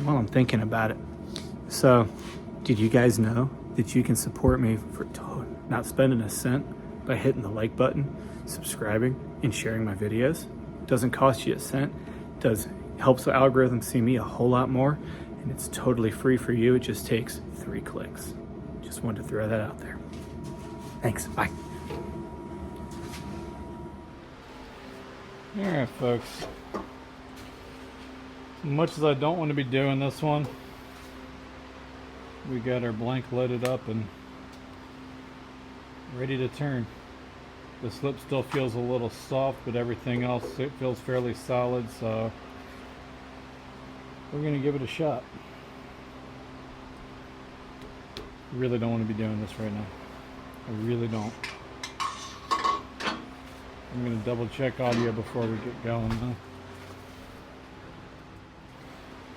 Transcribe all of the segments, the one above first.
while I'm thinking about it. So, did you guys know that you can support me for not spending a cent by hitting the like button, subscribing, and sharing my videos? It doesn't cost you a cent. It helps the algorithm see me a whole lot more, and it's totally free for you. It just takes 3 clicks. Just wanted to throw that out there. Thanks. Bye. All right, folks. As much as I don't want to be doing this one, we got our blank loaded up and ready to turn. The slip still feels a little soft, but everything else, it feels fairly solid, so we're going to give it a shot. Really don't want to be doing this right now. I really don't. I'm going to double check audio before we get going though.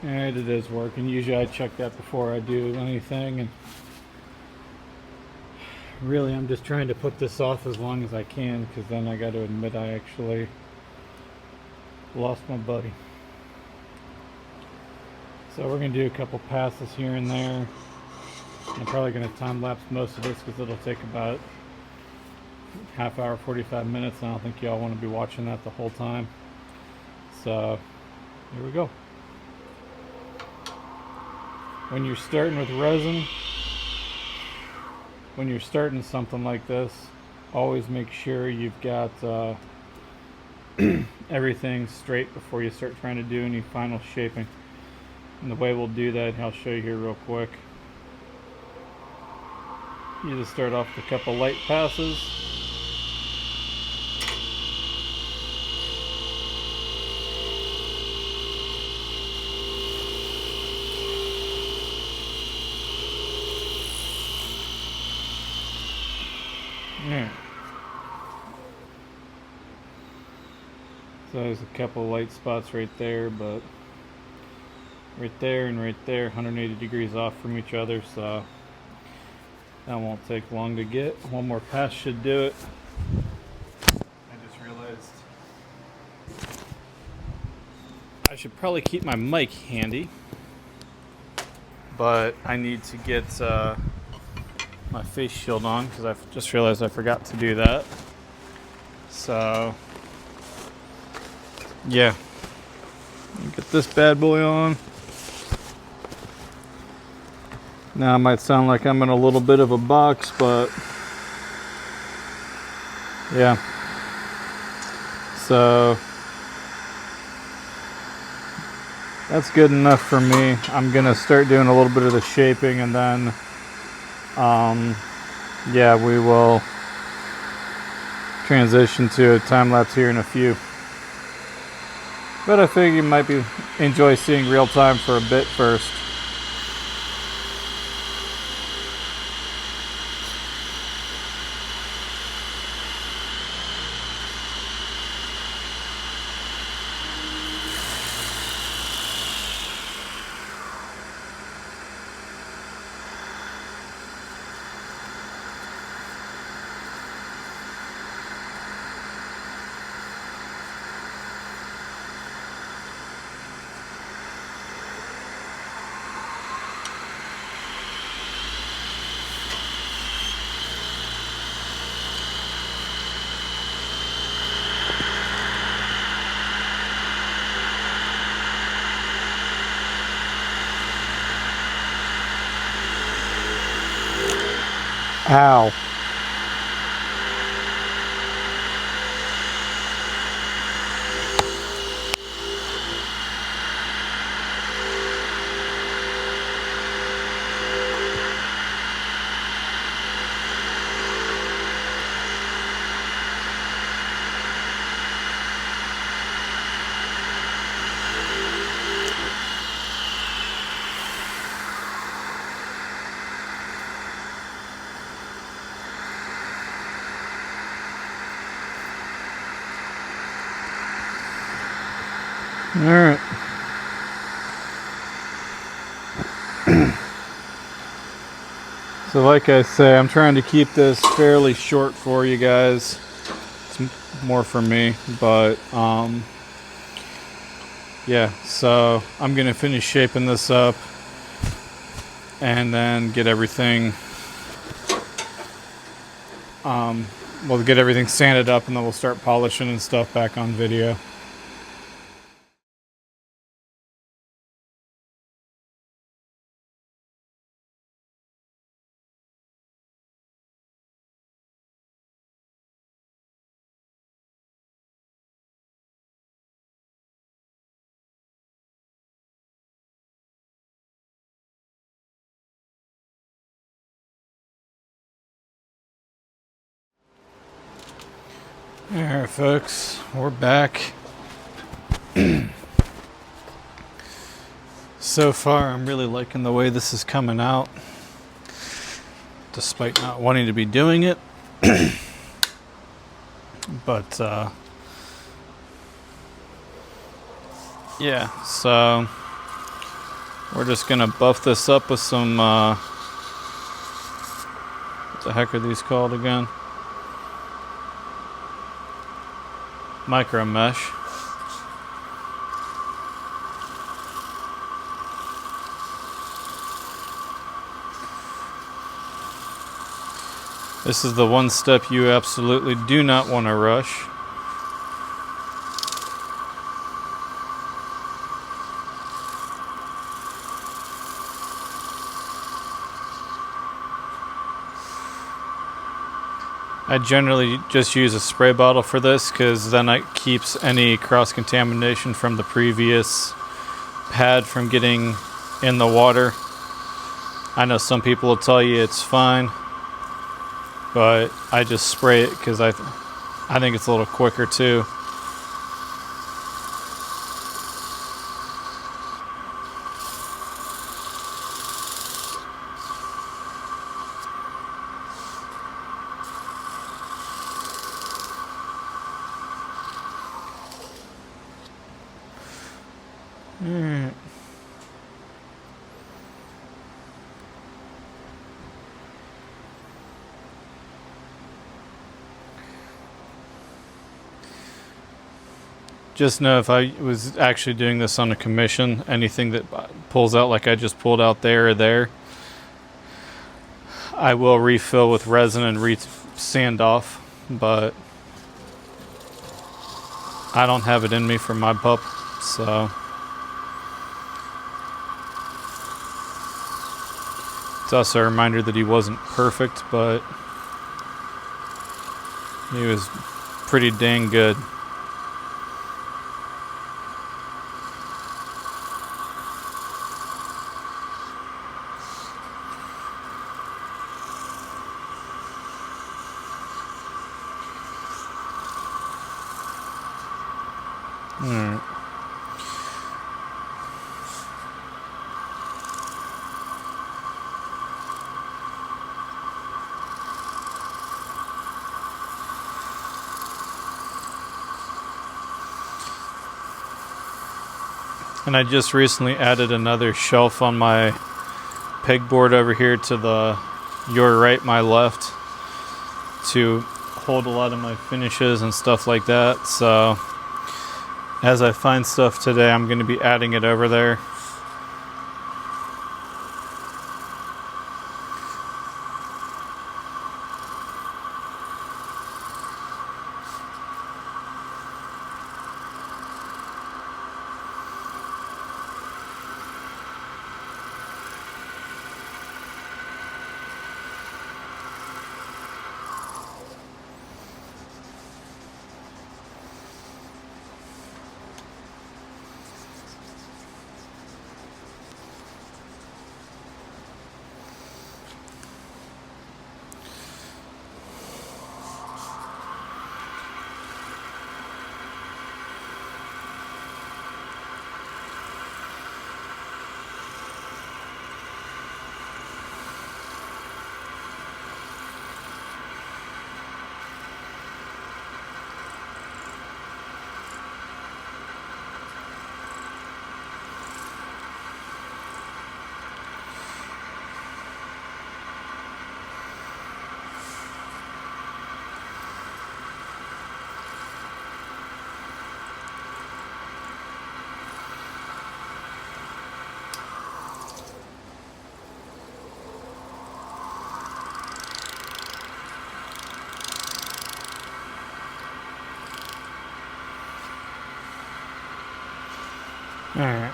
And it is working. Usually I check that before I do anything, and really I'm just trying to put this off as long as I can, because then I got to admit I actually lost my buddy. So we're going to do a couple passes here and there. I'm probably going to time lapse most of this because it'll take about half hour, 45 minutes, and I don't think y'all want to be watching that the whole time. So here we go. When you're starting with resin, when you're starting something like this, always make sure you've got everything straight before you start trying to do any final shaping. And the way we'll do that, I'll show you here real quick. You just start off with a couple light passes. Yeah. So there's a couple light spots right there, but right there and right there, 180 degrees off from each other, so that won't take long to get. One more pass should do it. I just realized I should probably keep my mic handy, but I need to get my face shield on because I just realized I forgot to do that. So yeah, get this bad boy on. Now it might sound like I'm in a little bit of a box, but yeah. So that's good enough for me. I'm gonna start doing a little bit of the shaping, and then yeah, we will transition to a time lapse here in a few. But I think you might enjoy seeing real time for a bit first. Ow. All right. So like I say, I'm trying to keep this fairly short for you guys. It's more for me, but yeah, so I'm gonna finish shaping this up and then get everything we'll get everything sanded up, and then we'll start polishing and stuff back on video. Alright folks, we're back. So far I'm really liking the way this is coming out, despite not wanting to be doing it. But yeah, so we're just gonna buff this up with some what the heck are these called again? Micro mesh. This is the one step you absolutely do not want to rush. I generally just use a spray bottle for this because then it keeps any cross-contamination from the previous pad from getting in the water. I know some people will tell you it's fine, but I just spray it because I think it's a little quicker too. Alright. Just know if I was actually doing this on a commission, anything that pulls out like I just pulled out there or there, I will refill with resin and sand off, but I don't have it in me for my pup, so it's also a reminder that he wasn't perfect, but he was pretty dang good. Alright. And I just recently added another shelf on my pegboard over here to the your right, my left, to hold a lot of my finishes and stuff like that. So as I find stuff today, I'm going to be adding it over there. All right.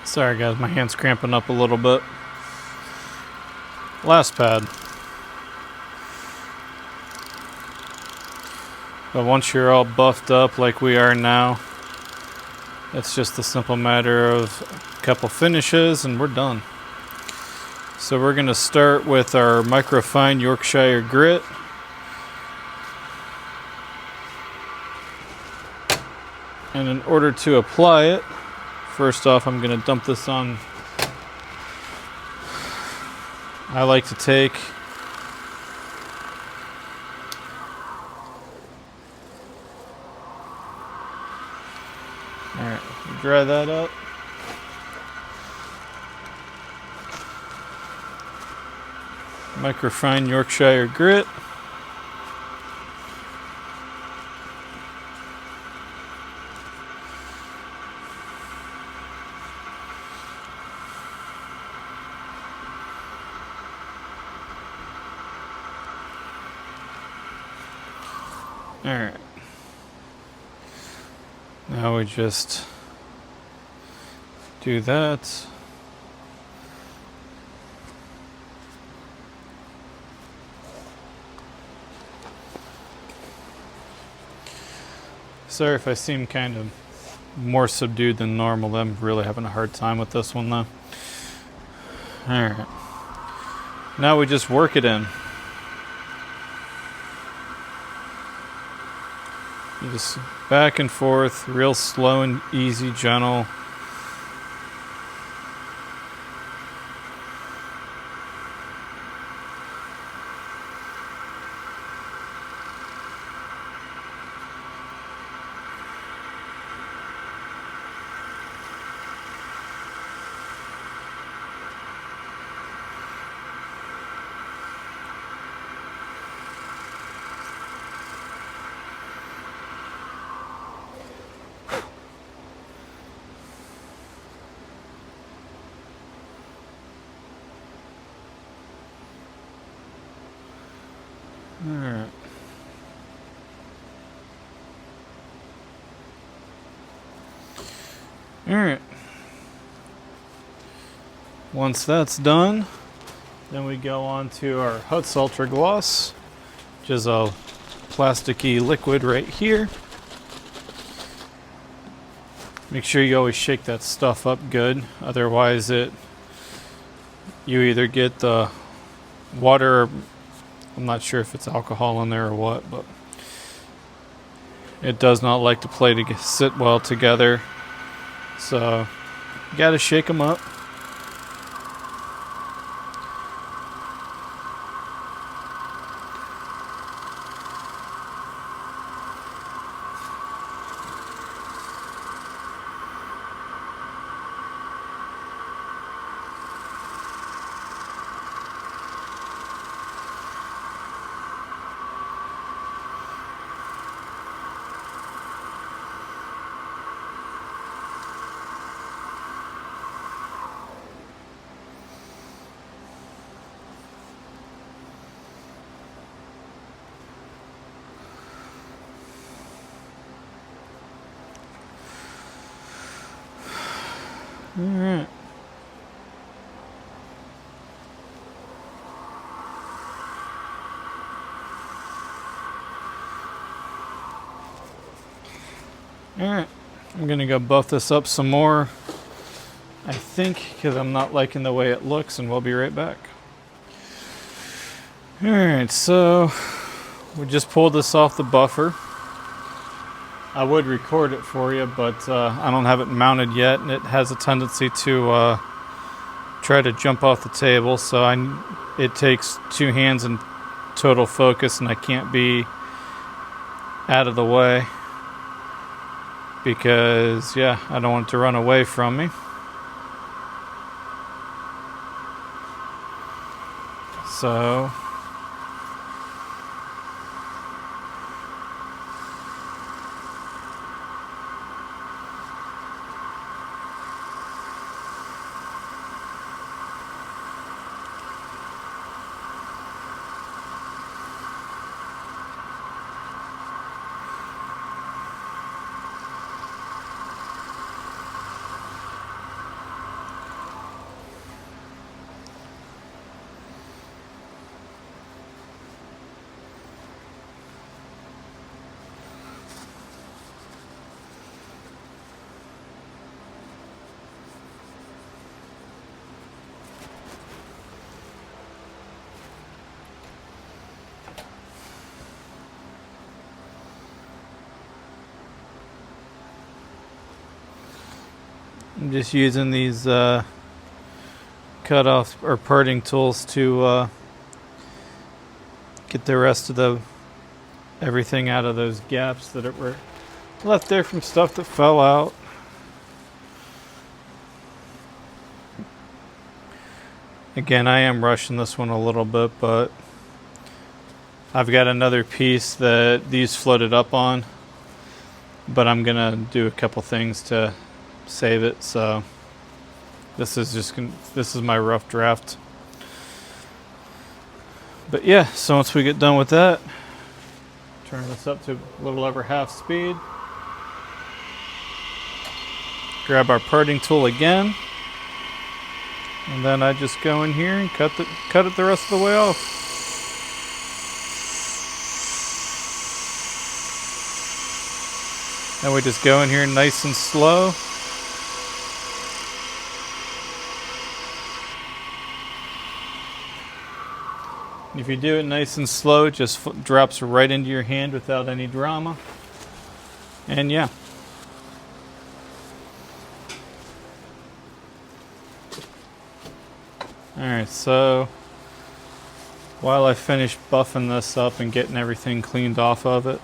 Sorry guys, my hand's cramping up a little bit. Last pad. But once you're all buffed up like we are now, it's just a simple matter of a couple finishes and we're done. So we're going to start with our microfine Yorkshire grit. And in order to apply it, first off, I'm going to dump this on. I like to take alright, dry that up. Microfine Yorkshire grit. Alright. Now we just do that. Sorry if I seem kind of more subdued than normal. I'm really having a hard time with this one though. Alright. Now we just work it in. You just back and forth, real slow and easy, gentle. Alright. Alright. Once that's done, then we go on to our Huts Ultra Gloss, which is a plasticky liquid right here. Make sure you always shake that stuff up good, otherwise you either get the water, I'm not sure if it's alcohol in there or what, but it does not like to sit well together. So you gotta shake them up. Alright. Alright. I'm going to go buff this up some more, I think, because I'm not liking the way it looks, and we'll be right back. Alright, so we just pulled this off the buffer. I would record it for you, but I don't have it mounted yet, and it has a tendency to try to jump off the table, so it takes two hands in total focus, and I can't be out of the way. because, yeah, I don't want it to run away from me. So I'm just using these cut off or parting tools to get the rest of everything out of those gaps that were left there from stuff that fell out. Again, I am rushing this one a little bit, but I've got another piece that these floated up on, but I'm gonna do a couple things to save it. So this is my rough draft. But yeah, so once we get done with that, turn this up to a little over half speed. Grab our parting tool again, and then I just go in here and cut it the rest of the way off. And we just go in here nice and slow. If you do it nice and slow, it just drops right into your hand without any drama. And yeah. Alright, so while I finish buffing this up and getting everything cleaned off of it,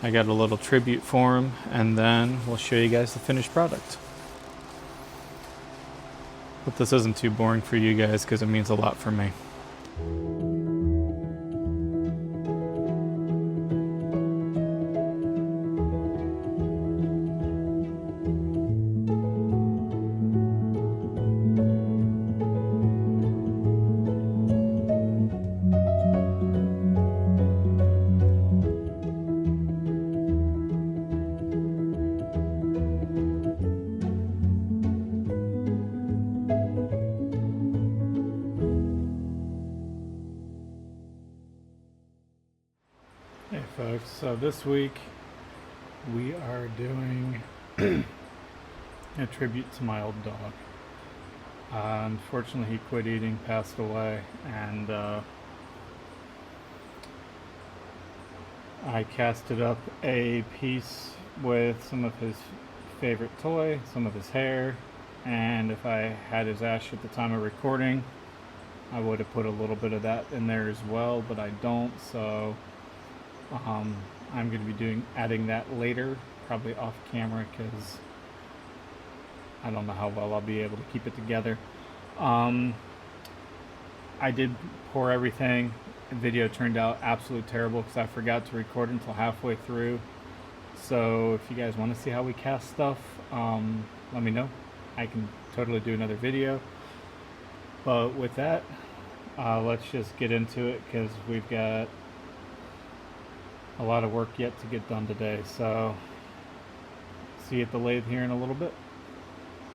I got a little tribute for him, and then we'll show you guys the finished product. Hope this isn't too boring for you guys, because it means a lot for me. Hey folks, so this week we are doing a tribute to my old dog. Unfortunately he quit eating, passed away, and I casted up a piece with some of his favorite toy, some of his hair, and if I had his ash at the time of recording, I would have put a little bit of that in there as well, but I don't, so I'm going to be adding that later, probably off camera, because I don't know how well I'll be able to keep it together. I did pour everything. The video turned out absolutely terrible because I forgot to record until halfway through. So if you guys want to see how we cast stuff, let me know. I can totally do another video. But with that, let's just get into it, because we've got a lot of work yet to get done today. So see you at the lathe here in a little bit.